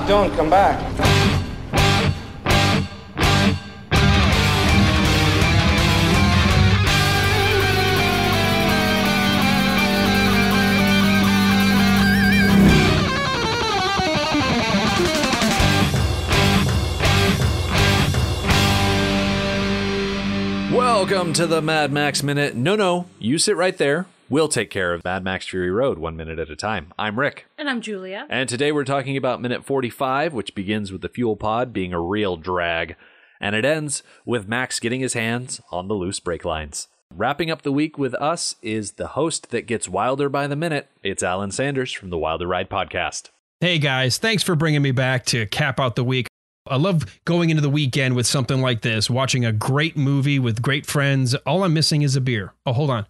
Stop, don't come back. Welcome to the Mad Max Minute. No, you sit right there. We'll take care of Mad Max Fury Road 1 minute at a time. I'm Rick. And I'm Julia. And today we're talking about minute 45, which begins with the fuel pod being a real drag. And it ends with Max getting his hands on the loose brake lines. Wrapping up the week with us is the host that gets wilder by the minute. It's Alan Sanders from the Wilder Ride podcast. Hey guys, thanks for bringing me back to cap out the week. I love going into the weekend with something like this, watching a great movie with great friends. All I'm missing is a beer. Oh, hold on.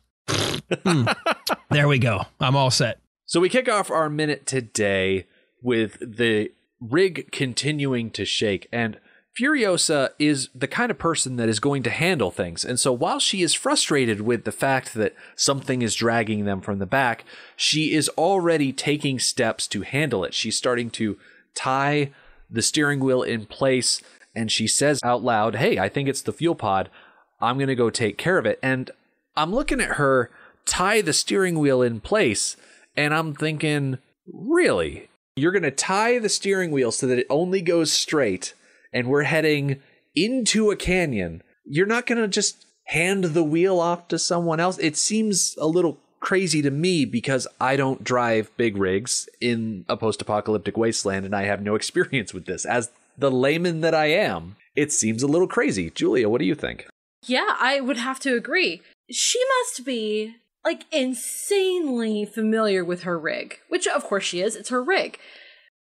There we go. I'm all set. So we kick off our minute today with the rig continuing to shake, and Furiosa is the kind of person that is going to handle things. And so while she is frustrated with the fact that something is dragging them from the back, she is already taking steps to handle it. She's starting to tie the steering wheel in place, and she says out loud, hey, I think it's the fuel pod. I'm going to go take care of it. And I'm looking at her tie the steering wheel in place, and I'm thinking, really? You're going to tie the steering wheel so that it only goes straight, and we're heading into a canyon. You're not going to just hand the wheel off to someone else? It seems a little crazy to me because I don't drive big rigs in a post-apocalyptic wasteland, and I have no experience with this. As the layman that I am, it seems a little crazy. Julia, what do you think? Yeah, I would have to agree. She must be, insanely familiar with her rig, which of course she is. It's her rig.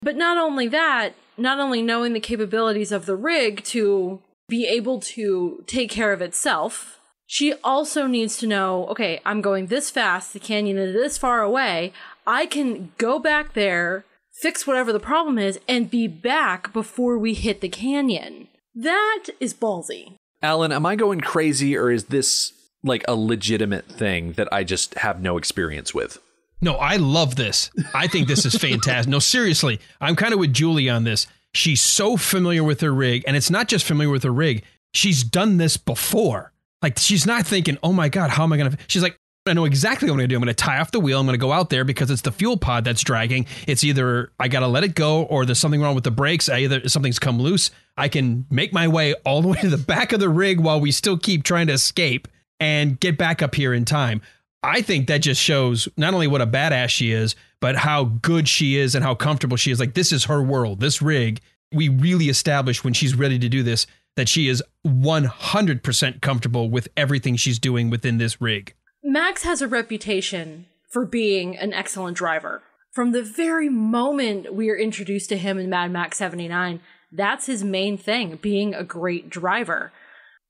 But not only that, not only knowing the capabilities of the rig to be able to take care of itself, she also needs to know, okay, I'm going this fast, the canyon is this far away, I can go back there, fix whatever the problem is, and be back before we hit the canyon. That is ballsy. Alan, am I going crazy, or is this like a legitimate thing that I just have no experience with? No, I love this. I think this is fantastic. No, seriously, I'm kind of with Julie on this. She's so familiar with her rig, and it's not just familiar with her rig. She's done this before. Like, she's not thinking, oh my God, how am I going to... She's like, I know exactly what I'm going to do. I'm going to tie off the wheel. I'm going to go out there because it's the fuel pod that's dragging. It's either I got to let it go or there's something wrong with the brakes. Either something's come loose. I can make my way all the way to the back of the rig while we still keep trying to escape and get back up here in time. I think that just shows not only what a badass she is, but how good she is and how comfortable she is. Like, this is her world. This rig, we really establish when she's ready to do this that she is 100% comfortable with everything she's doing within this rig. Max has a reputation for being an excellent driver. From the very moment we are introduced to him in Mad Max 79, that's his main thing, being a great driver.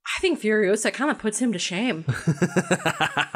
I think Furiosa kind of puts him to shame.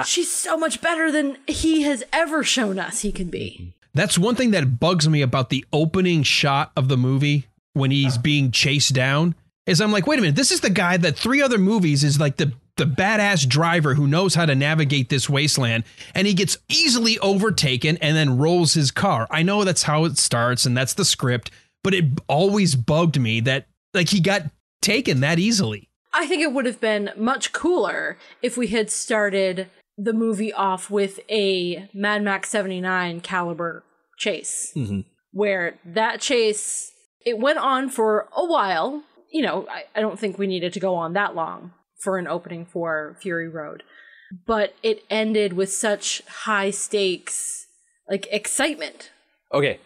She's so much better than he has ever shown us he can be. That's one thing that bugs me about the opening shot of the movie when he's being chased down, is I'm like, wait a minute, this is the guy that 3 other movies is like the badass driver who knows how to navigate this wasteland, and he gets easily overtaken and then rolls his car. I know that's how it starts and that's the script, but it always bugged me that he got taken that easily. I think it would have been much cooler if we had started the movie off with a Mad Max 79 caliber chase, where that chase, it went on for a while. You know, I don't think we needed to go on that long for an opening for Fury Road, but it ended with such high stakes, excitement. Okay,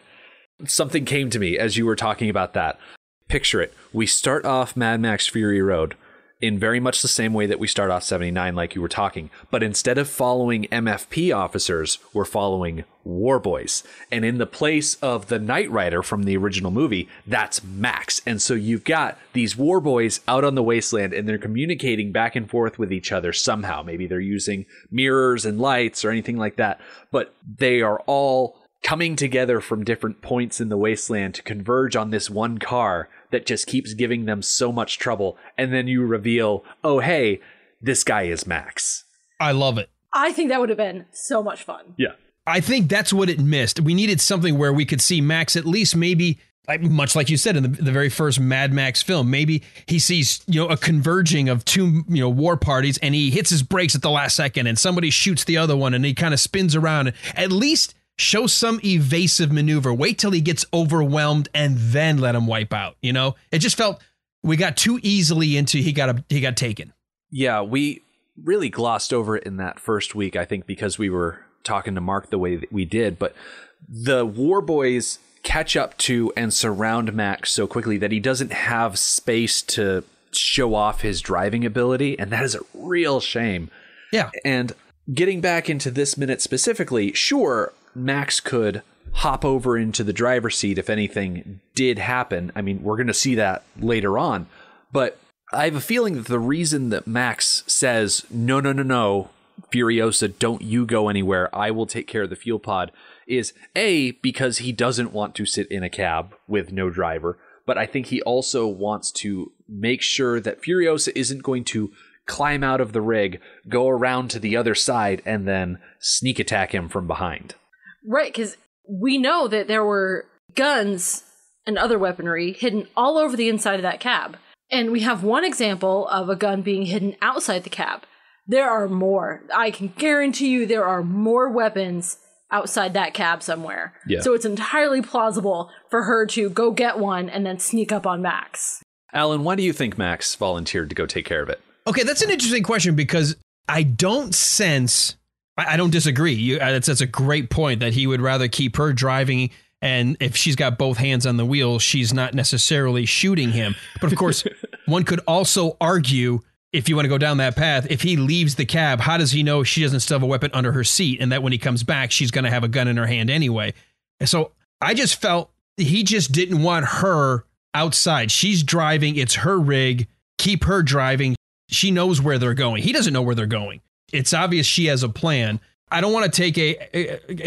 something came to me as you were talking about that. Picture it. We start off Mad Max Fury Road in very much the same way that we start off 79 like you were talking. But instead of following MFP officers, we're following war boys. And in the place of the Knight Rider from the original movie, that's Max. And so you've got these war boys out on the wasteland, and they're communicating back and forth with each other somehow. Maybe they're using mirrors and lights or anything like that. But they are all coming together from different points in the wasteland to converge on this one car that just keeps giving them so much trouble. And then you reveal, oh, hey, this guy is Max. I love it. I think that would have been so much fun. Yeah. I think that's what it missed. We needed something where we could see Max at least maybe much like you said in the very first Mad Max film, maybe he sees, a converging of two, war parties, and he hits his brakes at the last second and somebody shoots the other one and he kind of spins around. At least show some evasive maneuver. Wait till he gets overwhelmed and then let him wipe out. It just felt we got too easily into he got taken. Yeah, we really glossed over it in that first week, I think, because we were talking to Mark the way that we did. But the War Boys catch up to and surround Max so quickly that he doesn't have space to show off his driving ability. And that is a real shame. Yeah. And getting back into this minute specifically, sure, Max could hop over into the driver's seat if anything did happen. I mean, we're going to see that later on. But I have a feeling that the reason that Max says, no, Furiosa, don't you go anywhere, I will take care of the fuel pod, is A, because he doesn't want to sit in a cab with no driver, but I think he also wants to make sure that Furiosa isn't going to climb out of the rig, go around to the other side, and then sneak attack him from behind. Right, because we know that there were guns and other weaponry hidden all over the inside of that cab. And we have one example of a gun being hidden outside the cab. There are more. I can guarantee you there are more weapons outside that cab somewhere. Yeah. So it's entirely plausible for her to go get one and then sneak up on Max. Alan, why do you think Max volunteered to go take care of it? Okay, that's an interesting question because I don't sense... I don't disagree. That's a great point that he would rather keep her driving, and if she's got both hands on the wheel, she's not necessarily shooting him. But of course, one could also argue, if you want to go down that path, if he leaves the cab, how does he know she doesn't still have a weapon under her seat and that when he comes back, she's going to have a gun in her hand anyway? And so I just felt he just didn't want her outside. She's driving. It's her rig. Keep her driving. She knows where they're going. He doesn't know where they're going. It's obvious she has a plan. I don't want to take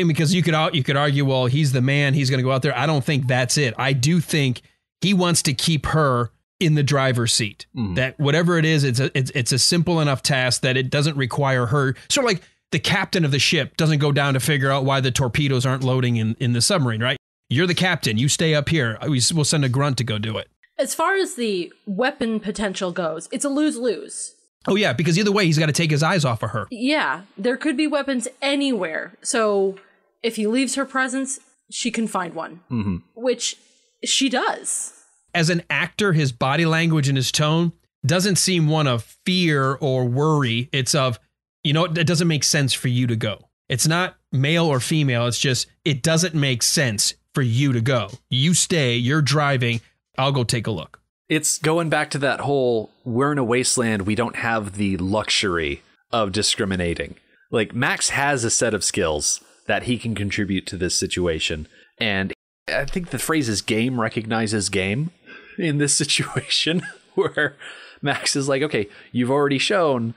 because you could argue, well, he's the man. He's going to go out there. I don't think that's it. I do think he wants to keep her in the driver's seat. That whatever it is, it's a simple enough task that it doesn't require her. Sort of like the captain of the ship doesn't go down to figure out why the torpedoes aren't loading in the submarine, right? You're the captain. You stay up here. We'll send a grunt to go do it. As far as the weapon potential goes, it's a lose-lose. Oh, yeah, because either way, he's got to take his eyes off of her. Yeah, there could be weapons anywhere. So if he leaves her presence, she can find one, which she does. As an actor, his body language and his tone doesn't seem one of fear or worry. It's of, it doesn't make sense for you to go. It's not male or female. It's just, it doesn't make sense for you to go. You stay, you're driving. I'll go take a look. It's going back to that whole, we're in a wasteland, we don't have the luxury of discriminating. Like, Max has a set of skills that he can contribute to this situation. And I think the phrase is game recognizes game in this situation, where Max is like, okay, you've already shown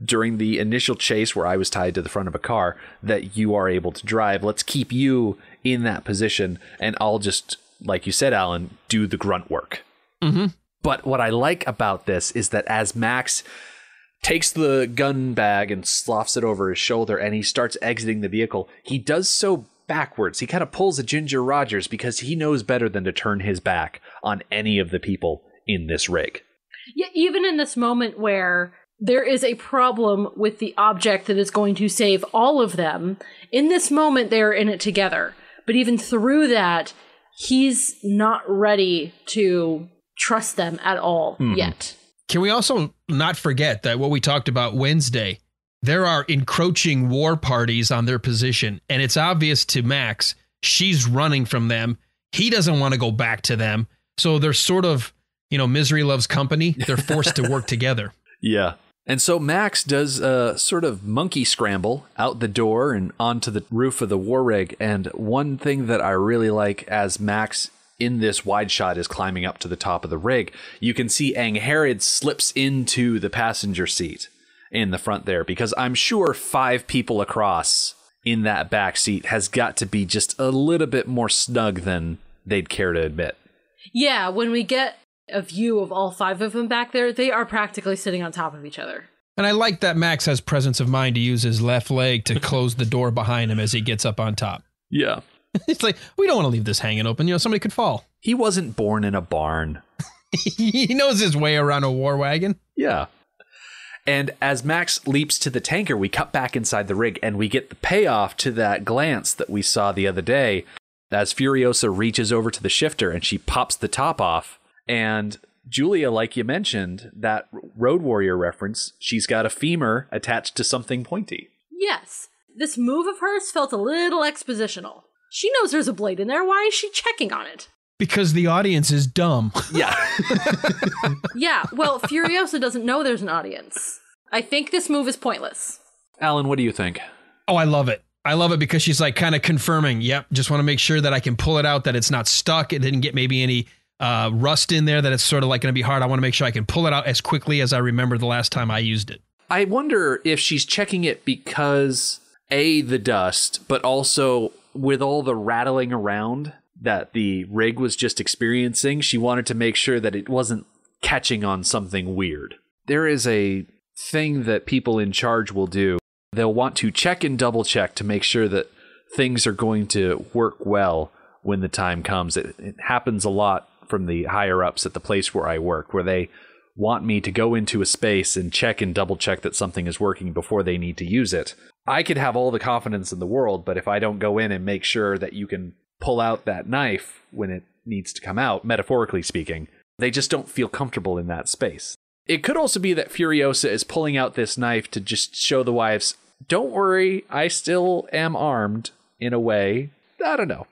during the initial chase where I was tied to the front of a car that you are able to drive. Let's keep you in that position, and I'll just, like you said, Alan, do the grunt work. But what I like about this is that as Max takes the gun bag and sloughs it over his shoulder and he starts exiting the vehicle, he does so backwards. He kind of pulls a Ginger Rogers because he knows better than to turn his back on any of the people in this rig. Yeah, even in this moment where there is a problem with the object that is going to save all of them, in this moment they're in it together. But even through that, he's not ready to trust them at all yet. Can we also not forget that what we talked about Wednesday, there are encroaching war parties on their position, and it's obvious to Max she's running from them. He doesn't want to go back to them. So they're sort of, misery loves company. They're forced to work together. Yeah. And so Max does a sort of monkey scramble out the door and onto the roof of the war rig. And one thing that I really like as Max in this wide shot is climbing up to the top of the rig, you can see Angharad slips into the passenger seat in the front there, because I'm sure 5 people across in that back seat has got to be just a little bit more snug than they'd care to admit. Yeah, when we get a view of all 5 of them back there, they are practically sitting on top of each other. And I like that Max has presence of mind to use his left leg to close the door behind him as he gets up on top. Yeah. It's like, we don't want to leave this hanging open. You know, somebody could fall. He wasn't born in a barn. He knows his way around a war wagon. Yeah. And as Max leaps to the tanker, we cut back inside the rig and we get the payoff to that glance that we saw the other day as Furiosa reaches over to the shifter and she pops the top off. And Julia, like you mentioned, that Road Warrior reference, she's got a femur attached to something pointy. Yes. This move of hers felt a little expositional. She knows there's a blade in there. Why is she checking on it? Because the audience is dumb. Yeah. Yeah, well, Furiosa doesn't know there's an audience. I think this move is pointless. Alan, what do you think? Oh, I love it. I love it because she's like kind of confirming, yep, just want to make sure that I can pull it out, that it's not stuck. It didn't get maybe any rust in there, that it's sort of like going to be hard. I want to make sure I can pull it out as quickly as I remember the last time I used it. I wonder if she's checking it because, A, the dust, but also with all the rattling around that the rig was just experiencing, she wanted to make sure that it wasn't catching on something weird. There is a thing that people in charge will do. They'll want to check and double check to make sure that things are going to work well when the time comes. It happens a lot from the higher ups at the place where I work, where they want me to go into a space and check and double check that something is working before they need to use it. I could have all the confidence in the world, but if I don't go in and make sure that you can pull out that knife when it needs to come out, metaphorically speaking, they just don't feel comfortable in that space. It could also be that Furiosa is pulling out this knife to just show the wives, don't worry, I still am armed in a way. I don't know.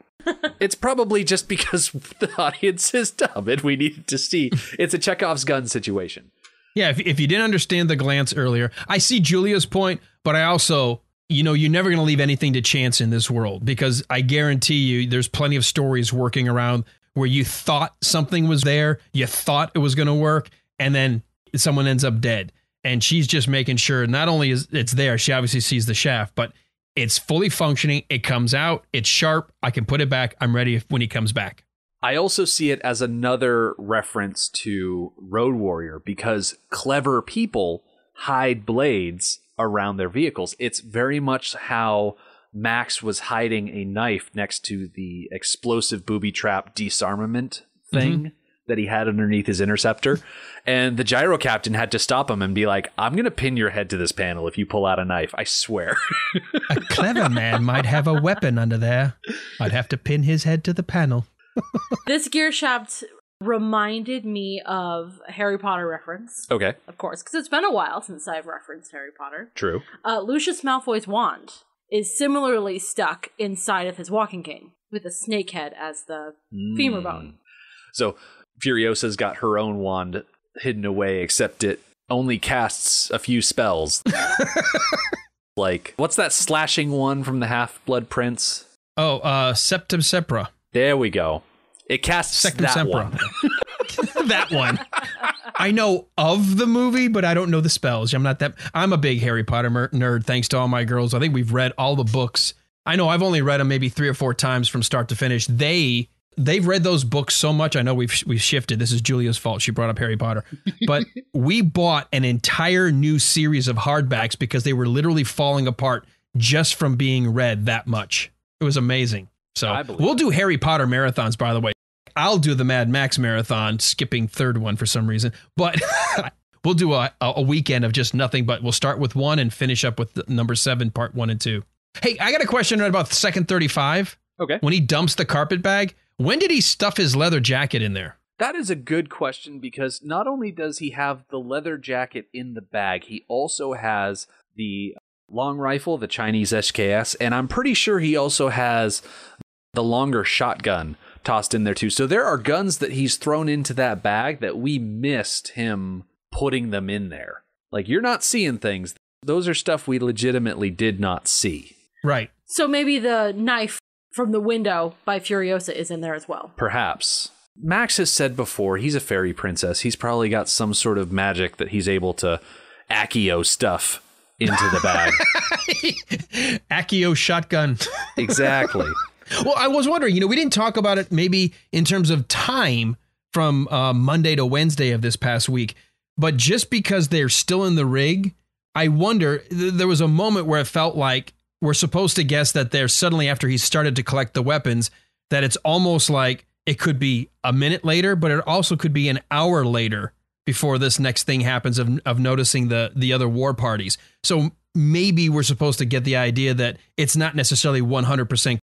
It's probably just because the audience is dumb and we needed to see. It's a Chekhov's gun situation. Yeah, if you didn't understand the glance earlier, I see Julia's point, but I also, you know, you're never going to leave anything to chance in this world, because I guarantee you there's plenty of stories working around where you thought something was there, you thought it was going to work, and then someone ends up dead. And she's just making sure not only is it's there, she obviously sees the shaft, but it's fully functioning. It comes out. It's sharp. I can put it back. I'm ready when he comes back. I also see it as another reference to Road Warrior, because clever people hide blades around their vehicles. It's very much how Max was hiding a knife next to the explosive booby trap disarmament thing that he had underneath his interceptor. And the gyro captain had to stop him and be like, I'm going to pin your head to this panel if you pull out a knife. I swear. A clever man might have a weapon under there. I'd have to pin his head to the panel. This gear shaft reminded me of a Harry Potter reference. Okay. Of course, because it's been a while since I've referenced Harry Potter. True. Lucius Malfoy's wand is similarly stuck inside of his walking cane with a snake head as the femur bone. So Furiosa's got her own wand hidden away, except it only casts a few spells. Like, what's that slashing one from the Half-Blood Prince? Oh, Septum Sepra. There we go. It casts Sectum that Sempra. one. That one. I know of the movie, but I don't know the spells. I'm a big Harry Potter nerd, thanks to all my girls. I think we've read all the books. I know I've only read them maybe 3 or 4 times from start to finish. They've read those books so much. I know we've shifted. This is Julia's fault. She brought up Harry Potter. But we bought an entire new series of hardbacks because they were literally falling apart just from being read that much. It was amazing. So we'll do Harry Potter marathons, by the way. I'll do the Mad Max marathon, skipping third one for some reason. But we'll do a weekend of just nothing, but we'll start with 1 and finish up with number 7, part 1 and 2. Hey, I got a question right about second 35. Okay. When he dumps the carpet bag, when did he stuff his leather jacket in there? That is a good question, because not only does he have the leather jacket in the bag, he also has the long rifle, the Chinese SKS, and I'm pretty sure he also has the longer shotgun tossed in there too. So there are guns that he's thrown into that bag that we missed him putting them in there. Like, you're not seeing things. Those are stuff we legitimately did not see. Right. So maybe the knife from the window by Furiosa is in there as well. Perhaps. Max has said before, he's a fairy princess. He's probably got some sort of magic that he's able to Accio stuff into the bag. Accio shotgun. Exactly. Well, I was wondering, we didn't talk about it maybe in terms of time from Monday to Wednesday of this past week, but just because they're still in the rig, I wonder, there was a moment where it felt like we're supposed to guess that they're suddenly, after he started to collect the weapons, that it's almost like it could be a minute later, but it also could be an hour later before this next thing happens of noticing the other war parties. So maybe we're supposed to get the idea that it's not necessarily 100%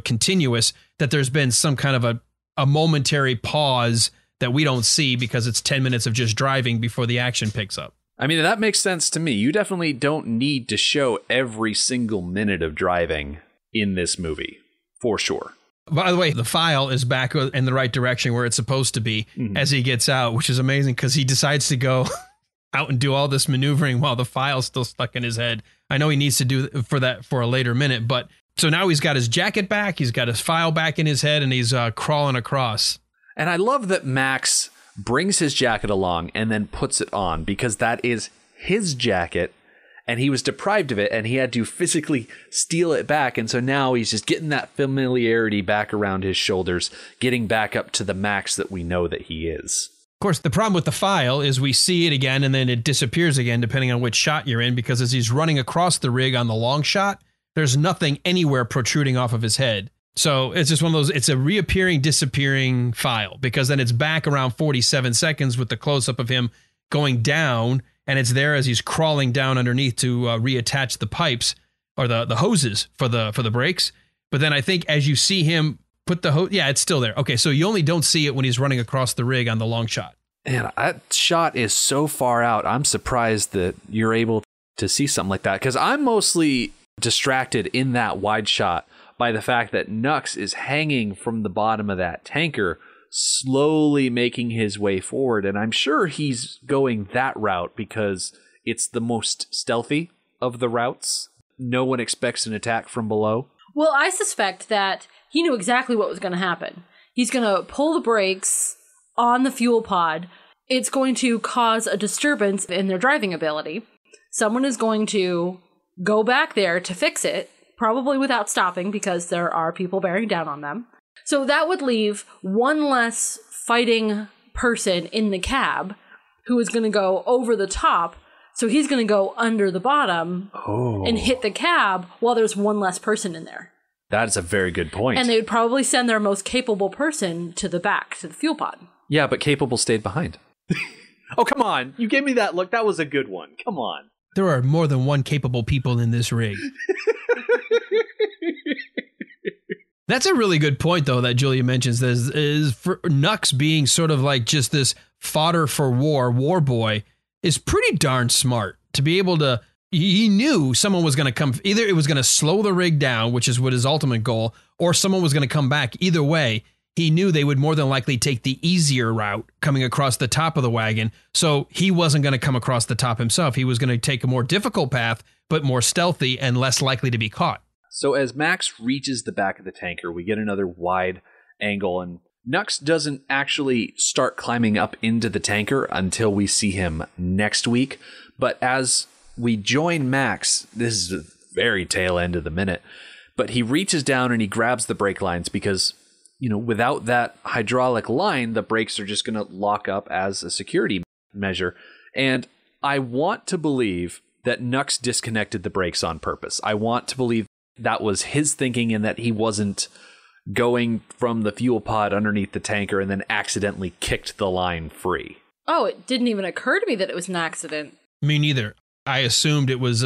continuous, that there's been some kind of a momentary pause that we don't see because it's 10 minutes of just driving before the action picks up. I mean, that makes sense to me. You definitely don't need to show every single minute of driving in this movie, for sure. By the way, the file is back in the right direction where it's supposed to be as he gets out, which is amazing because he decides to go out and do all this maneuvering while the file's still stuck in his head. I know he needs to do that for a later minute, but so now he's got his jacket back, he's got his file back in his head, and he's crawling across. And I love that Max brings his jacket along and then puts it on because that is his jacket. And he was deprived of it, and he had to physically steal it back. And so now he's just getting that familiarity back around his shoulders, getting back up to the Max that we know that he is. Of course, the problem with the file is we see it again, and then it disappears again, depending on which shot you're in, because as he's running across the rig on the long shot, there's nothing anywhere protruding off of his head. So it's just one of those, it's a reappearing, disappearing file, because then it's back around 47 seconds with the close-up of him going down, and it's there as he's crawling down underneath to reattach the pipes or the hoses for the brakes. But then I think as you see him put the hose, yeah, it's still there. Okay, so you only don't see it when he's running across the rig on the long shot. And that shot is so far out. I'm surprised that you're able to see something like that, because I'm mostly distracted in that wide shot by the fact that Nux is hanging from the bottom of that tanker, slowly making his way forward. And I'm sure he's going that route because it's the most stealthy of the routes. No one expects an attack from below. Well, I suspect that he knew exactly what was going to happen. He's going to pull the brakes on the fuel pod. It's going to cause a disturbance in their driving ability. Someone is going to go back there to fix it, probably without stopping because there are people bearing down on them. So that would leave one less fighting person in the cab who is going to go over the top. So he's going to go under the bottom and hit the cab while there's one less person in there. That is a very good point. And they would probably send their most capable person to the back, to the fuel pod. Yeah, but capable stayed behind. Oh, come on. You gave me that look. That was a good one. Come on. There are more than one capable people in this rig. That's a really good point, though, that Julia mentions. Is for Nux being sort of like just this fodder for war boy is pretty darn smart to be able to. He knew someone was going to come. Either it was going to slow the rig down, which is what his ultimate goal, or someone was going to come back. Either way, he knew they would more than likely take the easier route coming across the top of the wagon. So he wasn't going to come across the top himself. He was going to take a more difficult path, but more stealthy and less likely to be caught. So as Max reaches the back of the tanker, we get another wide angle, and Nux doesn't actually start climbing up into the tanker until we see him next week. But as we join Max, this is the very tail end of the minute, but he reaches down and he grabs the brake lines because, without that hydraulic line, the brakes are just going to lock up as a security measure. And I want to believe that Nux disconnected the brakes on purpose. I want to believe that was his thinking and that he wasn't going from the fuel pod underneath the tanker and then accidentally kicked the line free. Oh, it didn't even occur to me that it was an accident. Me neither. I assumed it was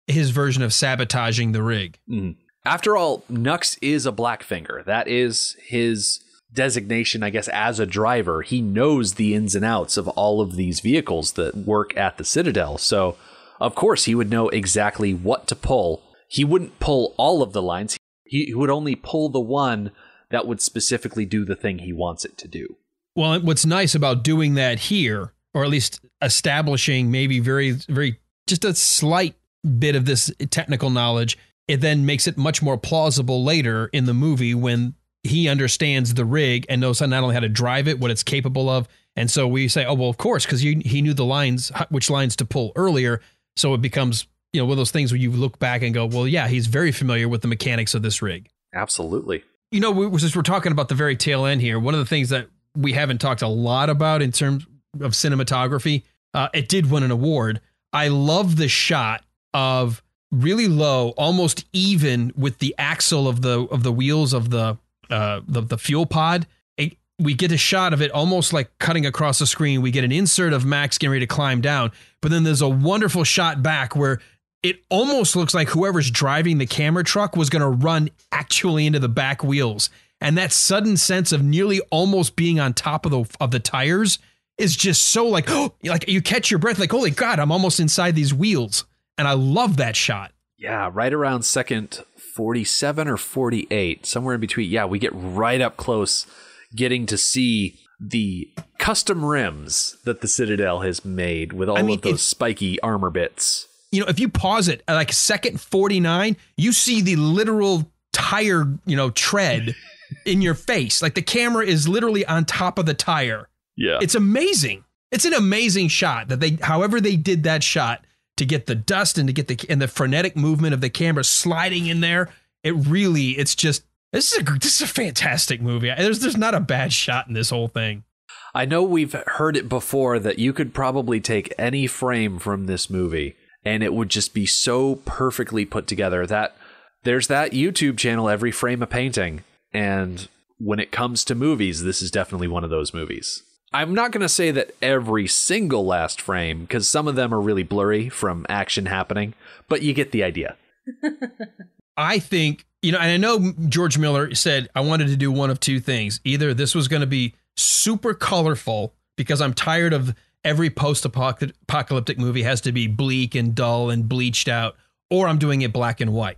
his version of sabotaging the rig. Mm. After all, Nux is a Blackfinger. That is his designation, I guess, as a driver. He knows the ins and outs of all of these vehicles that work at the Citadel. So, of course, he would know exactly what to pull. He wouldn't pull all of the lines. He would only pull the one that would specifically do the thing he wants it to do. Well, what's nice about doing that here, or at least establishing maybe very, very, just a slight bit of this technical knowledge, it then makes it much more plausible later in the movie when he understands the rig and knows not only how to drive it, what it's capable of. And so we say, oh, well, of course, because he knew the lines, which lines to pull earlier. So it becomes, one of those things where you look back and go, well, yeah, he's very familiar with the mechanics of this rig. Absolutely. Since we're talking about the very tail end here, one of the things that we haven't talked a lot about in terms of cinematography, it did win an award. I love the shot of really low, almost even with the axle of the wheels of the fuel pod. We get a shot of it almost like cutting across the screen. We get an insert of Max getting ready to climb down, but then there's a wonderful shot back where it almost looks like whoever's driving the camera truck was going to run actually into the back wheels. And that sudden sense of nearly almost being on top of the tires is just so like you catch your breath, like, holy God, I'm almost inside these wheels. And I love that shot. Yeah, right around second 47 or 48, somewhere in between. Yeah, we get right up close, getting to see the custom rims that the Citadel has made with all of those spiky armor bits. You know, if you pause it at like second 49, you see the literal tire, tread in your face. Like the camera is literally on top of the tire. Yeah. It's amazing. It's an amazing shot however they did that shot to get the dust and to get the frenetic movement of the camera sliding in there. This is a fantastic movie. There's not a bad shot in this whole thing. I know we've heard it before that you could probably take any frame from this movie and it would just be so perfectly put together that there's that YouTube channel, Every Frame a Painting. And when it comes to movies, this is definitely one of those movies. I'm not going to say that every single last frame, because some of them are really blurry from action happening, but you get the idea. I think, and I know George Miller said, I wanted to do one of two things. Either this was going to be super colorful because I'm tired of every post-apocalyptic movie has to be bleak and dull and bleached out, or I'm doing it black and white.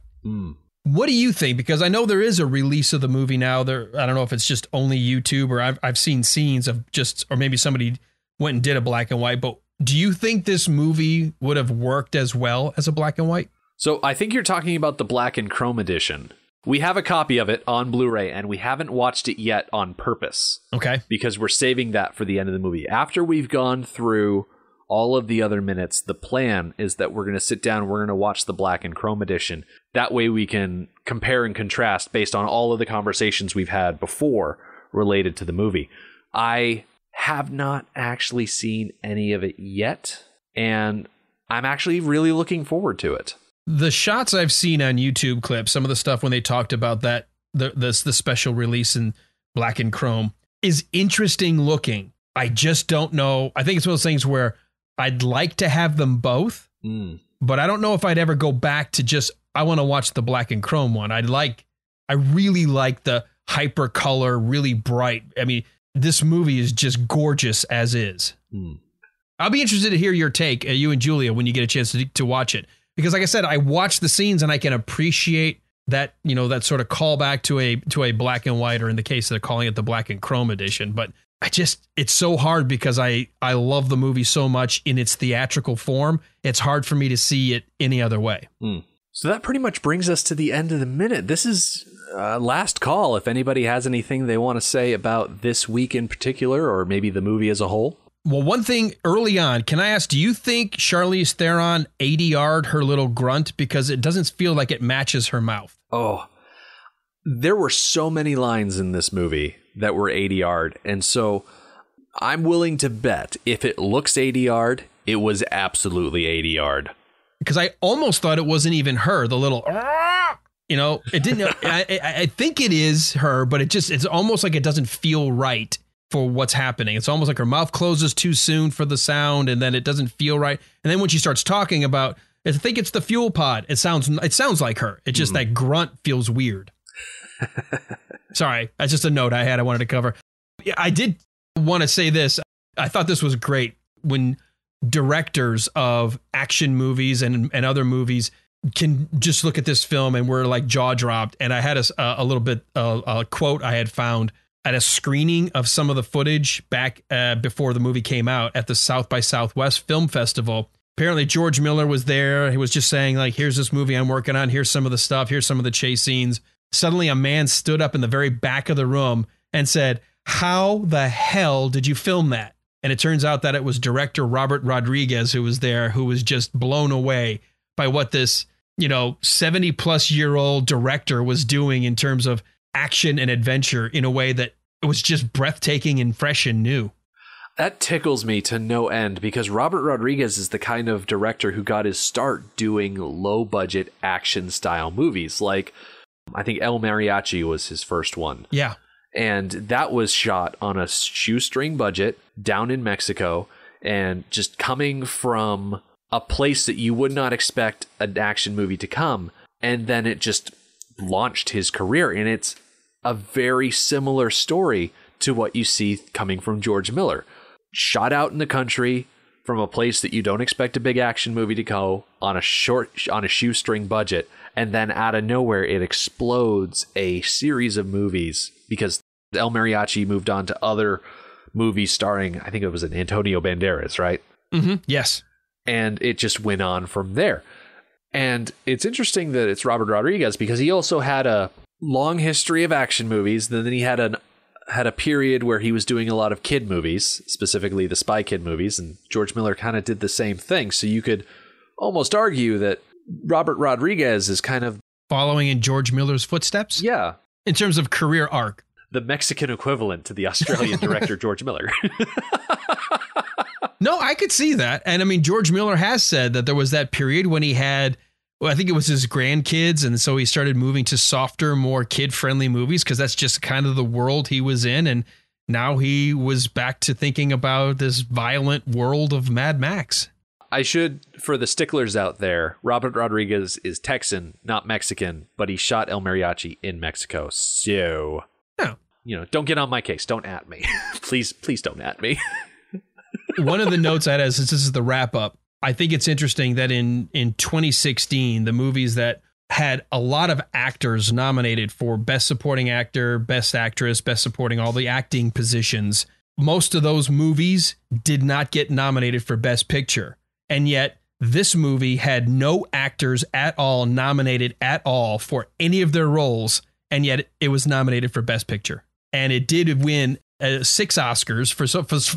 What do you think? Because I know there is a release of the movie now. I don't know if it's just only YouTube or I've seen scenes of or maybe somebody went and did a black and white. But do you think this movie would have worked as well as a black and white? So I think you're talking about the black and chrome edition. We have a copy of it on Blu-ray and we haven't watched it yet on purpose. Okay. Because we're saving that for the end of the movie. After we've gone through all of the other minutes, the plan is that we're going to sit down and we're going to watch the black and chrome edition. That way we can compare and contrast based on all of the conversations we've had before related to the movie. I have not actually seen any of it yet, and I'm actually really looking forward to it. The shots I've seen on YouTube clips, some of the stuff when they talked about that, the special release in black and chrome is interesting looking. I just don't know. I think it's one of those things where I'd like to have them both, but I don't know if I'd ever go back to I want to watch the black and chrome one. I really like the hyper color, really bright. I mean, this movie is just gorgeous as is. I'll be interested to hear your take, you and Julia, when you get a chance to watch it. Because like I said, I watch the scenes and I can appreciate that, that sort of callback to a black and white, or in the case of calling it the black and chrome edition. But it's so hard because I love the movie so much in its theatrical form. It's hard for me to see it any other way. So that pretty much brings us to the end of the minute. This is last call. If anybody has anything they want to say about this week in particular, or maybe the movie as a whole. Well, one thing early on, can I ask, do you think Charlize Theron ADR'd her little grunt? Because it doesn't feel like it matches her mouth. Oh, there were so many lines in this movie that were ADR'd. And so I'm willing to bet if it looks ADR'd, it was absolutely ADR'd. Because I almost thought it wasn't even her, the little, it didn't. I think it is her, but it's almost like it doesn't feel right for what's happening. It's almost like her mouth closes too soon for the sound, and then it doesn't feel right. And then when she starts talking about, I think it's the fuel pod, it sounds like her. It just that grunt feels weird. Sorry, that's just a note I wanted to cover. I did want to say this. I thought this was great when directors of action movies and other movies can just look at this film and we're like jaw dropped. And I had a little bit a quote I had found at a screening of some of the footage back before the movie came out at the South by Southwest Film Festival. Apparently George Miller was there. He was just saying, like, here's this movie I'm working on. Here's some of the stuff. Here's some of the chase scenes. Suddenly a man stood up in the very back of the room and said, "How the hell did you film that?" And it turns out that it was director Robert Rodriguez who was there, who was just blown away by what this, 70-plus-year-old director was doing in terms of action and adventure in a way that it was just breathtaking and fresh and new. That tickles me to no end because Robert Rodriguez is the kind of director who got his start doing low-budget action-style movies. Like, I think El Mariachi was his first one. Yeah. And that was shot on a shoestring budget down in Mexico, and just coming from a place that you would not expect an action movie to come. And then it just launched his career. And it's a very similar story to what you see coming from George Miller. Shot out in the country from a place that you don't expect a big action movie to go on a shoestring budget. And then out of nowhere, it explodes a series of movies because El Mariachi moved on to other movies starring, I think it was an Antonio Banderas, right? Mm-hmm. Yes. And it just went on from there. And it's interesting that it's Robert Rodriguez because he also had a long history of action movies. Then he had a period where he was doing a lot of kid movies, specifically the Spy Kid movies. And George Miller kind of did the same thing. So you could almost argue that Robert Rodriguez is kind of following in George Miller's footsteps. Yeah. In terms of career arc. The Mexican equivalent to the Australian director, George Miller. No, I could see that. And I mean, George Miller has said that there was that period when he had, well, I think it was his grandkids. And so he started moving to softer, more kid-friendly movies because that's just kind of the world he was in. And now he was back to thinking about this violent world of Mad Max. I should, for the sticklers out there, Robert Rodriguez is Texan, not Mexican, but he shot El Mariachi in Mexico. So, don't get on my case. Don't at me. Please don't at me. One of the notes I had is, this is the wrap up. I think it's interesting that in 2016, the movies that had a lot of actors nominated for Best Supporting Actor, Best Actress, Best Supporting, all the acting positions, most of those movies did not get nominated for Best Picture. And yet this movie had no actors at all nominated at all for any of their roles. And yet it was nominated for Best Picture. And it did win 6 Oscars for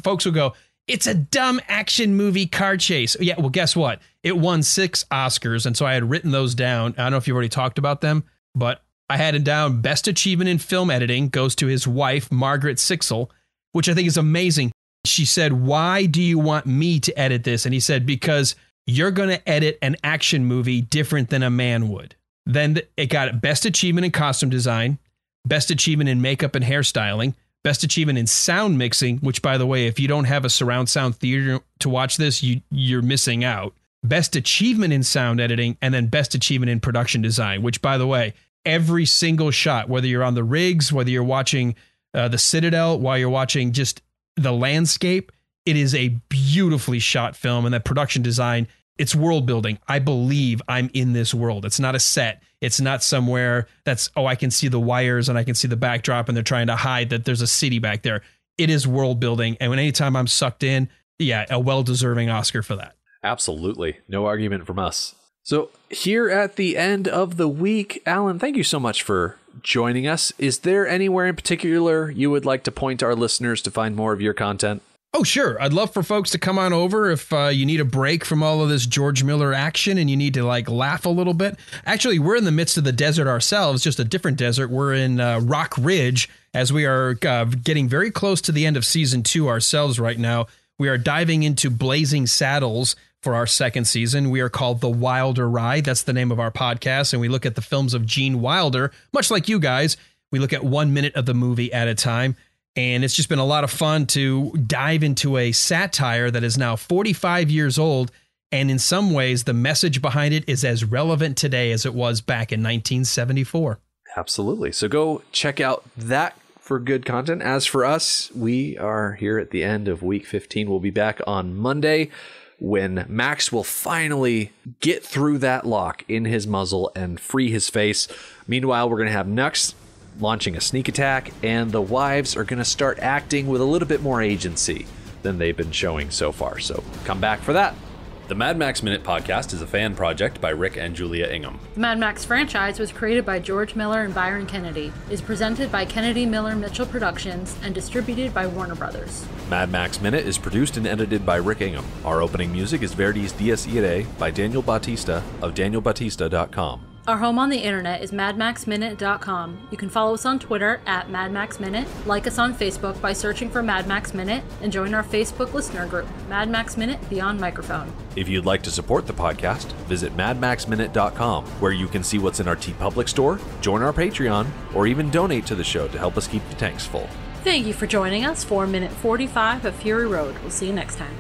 folks who go, it's a dumb action movie car chase. Yeah, well, guess what? It won 6 Oscars. And so I had written those down. I don't know if you've already talked about them, but I had it down. Best Achievement in Film Editing goes to his wife, Margaret Sixel, which I think is amazing. She said, why do you want me to edit this? And he said, because you're going to edit an action movie different than a man would. Then it got Best Achievement in Costume Design, Best Achievement in Makeup and Hairstyling, Best Achievement in Sound Mixing, which, by the way, if you don't have a surround sound theater to watch this, you're missing out. Best Achievement in Sound Editing, and then Best Achievement in Production Design, which, by the way, every single shot, whether you're on the rigs, whether you're watching the Citadel, while you're watching just the landscape, it is a beautifully shot film. And that production design, it's world building. I believe I'm in this world. It's not a set. It's not somewhere that's, I can see the wires and I can see the backdrop and they're trying to hide that there's a city back there. It is world building. And anytime I'm sucked in, a well-deserving Oscar for that. Absolutely. No argument from us. So here at the end of the week, Alan, thank you so much for joining us. Is there anywhere in particular you would like to point our listeners to find more of your content? Oh, sure. I'd love for folks to come on over if you need a break from all of this George Miller action and you need to laugh a little bit. Actually, we're in the midst of the desert ourselves, just a different desert. We're in Rock Ridge as we are getting very close to the end of season 2 ourselves right now. We are diving into Blazing Saddles for our second season. We are called The Wilder Ride. That's the name of our podcast. And we look at the films of Gene Wilder, much like you guys. We look at 1 minute of the movie at a time. And it's just been a lot of fun to dive into a satire that is now 45 years old. And in some ways, the message behind it is as relevant today as it was back in 1974. Absolutely. So go check out that for good content. As for us, we are here at the end of week 15. We'll be back on Monday when Max will finally get through that lock in his muzzle and free his face. Meanwhile, we're going to have Nux launching a sneak attack, and the wives are going to start acting with a little bit more agency than they've been showing so far. So come back for that. The Mad Max Minute podcast is a fan project by Rick and Julia Ingham. The Mad Max franchise was created by George Miller and Byron Kennedy, is presented by Kennedy Miller Mitchell Productions, and distributed by Warner Brothers. Mad Max Minute is produced and edited by Rick Ingham. Our opening music is Verdi's Dies Irae by Daniel Bautista of danielbautista.com. Our home on the internet is madmaxminute.com. You can follow us on Twitter at madmaxminute, like us on Facebook by searching for Mad Max Minute, and join our Facebook listener group, Mad Max Minute Beyond Microphone. If you'd like to support the podcast, visit madmaxminute.com, where you can see what's in our TeePublic store, join our Patreon, or even donate to the show to help us keep the tanks full. Thank you for joining us for minute 45 of Fury Road. We'll see you next time.